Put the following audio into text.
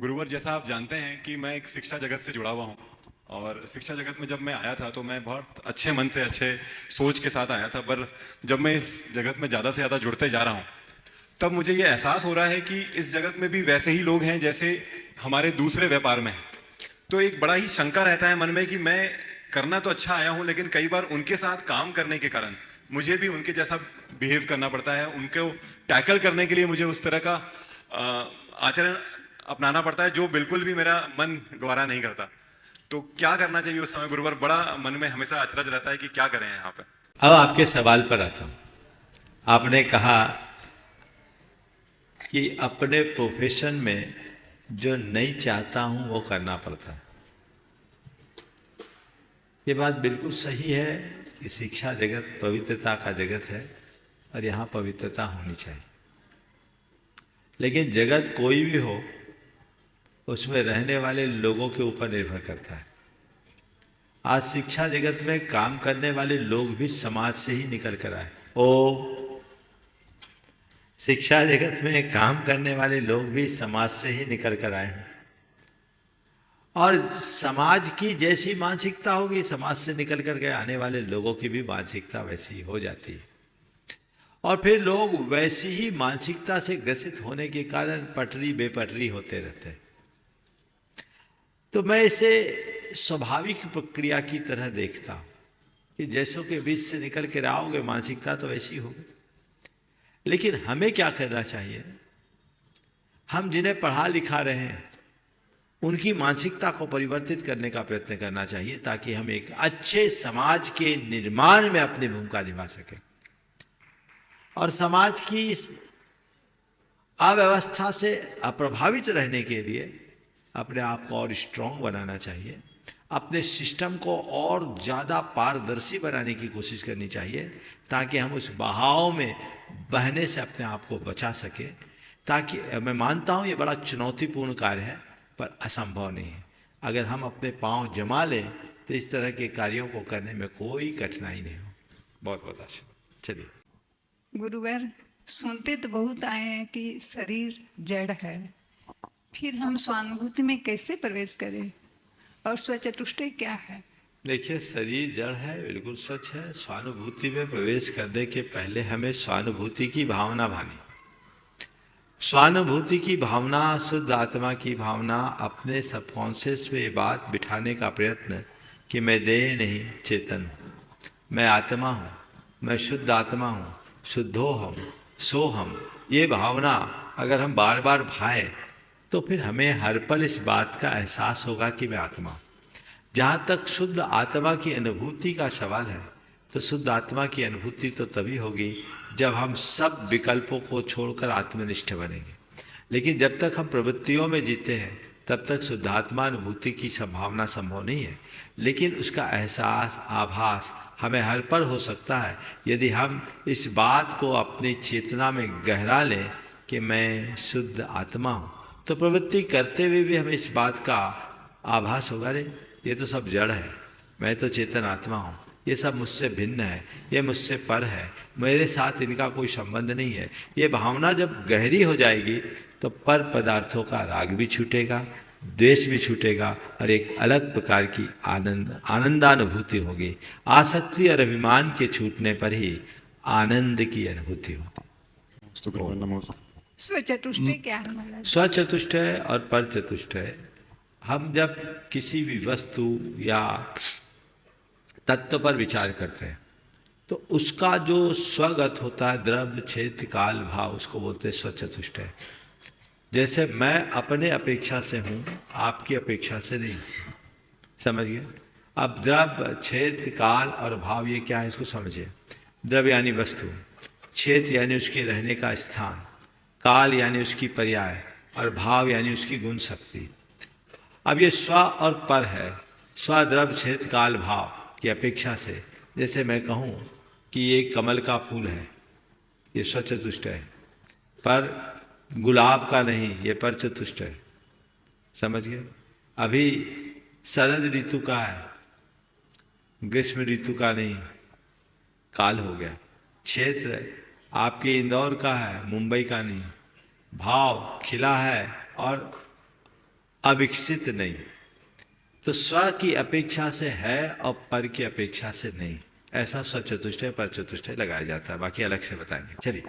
गुरुवर, जैसा आप जानते हैं कि मैं एक शिक्षा जगत से जुड़ा हुआ हूँ। और शिक्षा जगत में जब मैं आया था तो मैं बहुत अच्छे मन से, अच्छे सोच के साथ आया था। पर जब मैं इस जगत में ज़्यादा से ज़्यादा जुड़ते जा रहा हूँ, तब मुझे ये एहसास हो रहा है कि इस जगत में भी वैसे ही लोग हैं जैसे हमारे दूसरे व्यापार में हैं। तो एक बड़ा ही शंका रहता है मन में कि मैं करना तो अच्छा आया हूँ, लेकिन कई बार उनके साथ काम करने के कारण मुझे भी उनके जैसा बिहेव करना पड़ता है। उनको टैकल करने के लिए मुझे उस तरह का आचरण अपनाना पड़ता है जो बिल्कुल भी मेरा मन गवारा नहीं करता। तो क्या करना चाहिए उस समय गुरुवर? बड़ा मन में हमेशा अचरज रहता है कि क्या करें यहाँ पे। अब आपके सवाल पर आता हूं। आपने कहा कि अपने प्रोफेशन में जो नहीं चाहता हूं वो करना पड़ता है। ये बात बिल्कुल सही है कि शिक्षा जगत पवित्रता का जगत है और यहाँ पवित्रता होनी चाहिए। लेकिन जगत कोई भी हो, उसमें रहने वाले लोगों के ऊपर निर्भर करता है। आज शिक्षा जगत में काम करने वाले लोग भी समाज से ही निकल कर आए। शिक्षा जगत में काम करने वाले लोग भी समाज से ही निकल कर आए हैं। और समाज की जैसी मानसिकता होगी, समाज से निकल कर के आने वाले लोगों की भी मानसिकता वैसी ही हो जाती है। और फिर लोग वैसी ही मानसिकता से ग्रसित होने के कारण पटरी बेपटरी होते रहते हैं। तो मैं इसे स्वाभाविक प्रक्रिया की तरह देखता हूं कि जैसों के बीच से निकल कर आओगे, मानसिकता तो ऐसी होगी। लेकिन हमें क्या करना चाहिए? हम जिन्हें पढ़ा लिखा रहे हैं उनकी मानसिकता को परिवर्तित करने का प्रयत्न करना चाहिए, ताकि हम एक अच्छे समाज के निर्माण में अपनी भूमिका निभा सकें। और समाज की इस अव्यवस्था से अप्रभावित रहने के लिए अपने आप को और स्ट्रांग बनाना चाहिए, अपने सिस्टम को और ज़्यादा पारदर्शी बनाने की कोशिश करनी चाहिए, ताकि हम उस बहाव में बहने से अपने आप को बचा सकें। ताकि मैं मानता हूँ ये बड़ा चुनौतीपूर्ण कार्य है, पर असंभव नहीं है। अगर हम अपने पांव जमा लें तो इस तरह के कार्यों को करने में कोई कठिनाई नहीं हो। बहुत बहुत आशीर्वाद। चलिए गुरुवर, सुनते तो बहुत आए हैं कि शरीर जड़ है, फिर हम स्वानुभूति में कैसे प्रवेश करें और स्वचतुष्टय क्या है? देखिए, शरीर जड़ है, बिल्कुल सच है। स्वानुभूति में प्रवेश करने के पहले हमें स्वानुभूति की भावना भानी। स्वानुभूति की भावना, शुद्ध आत्मा की भावना, अपने सबकॉन्शियस में ये बात बिठाने का प्रयत्न कि मैं देह नहीं चेतन हूँ, मैं आत्मा हूँ, मैं शुद्ध आत्मा हूँ, शुद्धो हम सो हम। ये भावना अगर हम बार बार भाएं तो फिर हमें हर पल इस बात का एहसास होगा कि मैं आत्मा हूँ। जहाँ तक शुद्ध आत्मा की अनुभूति का सवाल है, तो शुद्ध आत्मा की अनुभूति तो तभी होगी जब हम सब विकल्पों को छोड़कर आत्मनिष्ठ बनेंगे। लेकिन जब तक हम प्रवृत्तियों में जीते हैं तब तक शुद्धात्मा अनुभूति की संभावना संभव नहीं है। लेकिन उसका एहसास, आभास हमें हर पर हो सकता है यदि हम इस बात को अपनी चेतना में गहरा लें कि मैं शुद्ध आत्मा हूँ। तो प्रवृत्ति करते हुए भी हमें इस बात का आभास होगा, रे ये तो सब जड़ है, मैं तो चेतन आत्मा हूँ, ये सब मुझसे भिन्न है, ये मुझसे पर है, मेरे साथ इनका कोई संबंध नहीं है। ये भावना जब गहरी हो जाएगी तो पर पदार्थों का राग भी छूटेगा, द्वेष भी छूटेगा और एक अलग प्रकार की आनंदानुभूति होगी। आसक्ति और अभिमान के छूटने पर ही आनंद की अनुभूति होती। स्वचतुष्टय क्या है महाराज? स्वचतुष्टय और पर चतुष्टय, हम जब किसी भी वस्तु या तत्व पर विचार करते हैं तो उसका जो स्वगत होता है, द्रव्य क्षेत्र काल भाव, उसको बोलते हैं स्वचतुष्टय। जैसे मैं अपने अपेक्षा से हूँ, आपकी अपेक्षा से नहीं, समझिए। अब द्रव्य क्षेत्र काल और भाव ये क्या है, इसको समझिए। द्रव्य यानी वस्तु, क्षेत्र यानी उसके रहने का स्थान, काल यानी उसकी पर्याय और भाव यानी उसकी गुण शक्ति। अब ये स्व और पर है। स्व द्रव्य क्षेत्र काल भाव की अपेक्षा से, जैसे मैं कहूँ कि ये कमल का फूल है, ये स्वचतुष्ट है, पर गुलाब का नहीं, ये पर चतुष्ट है। समझ गए? अभी शरद ऋतु का है, ग्रीष्म ऋतु का नहीं, काल हो गया। क्षेत्र आपके इंदौर का है, मुंबई का नहीं। भाव खिला है और अविकसित नहीं। तो स्व की अपेक्षा से है और पर की अपेक्षा से नहीं, ऐसा स्वचतुष्टय पर चतुष्टय लगाया जाता है। बाकी अलग से बताएंगे। चलिए।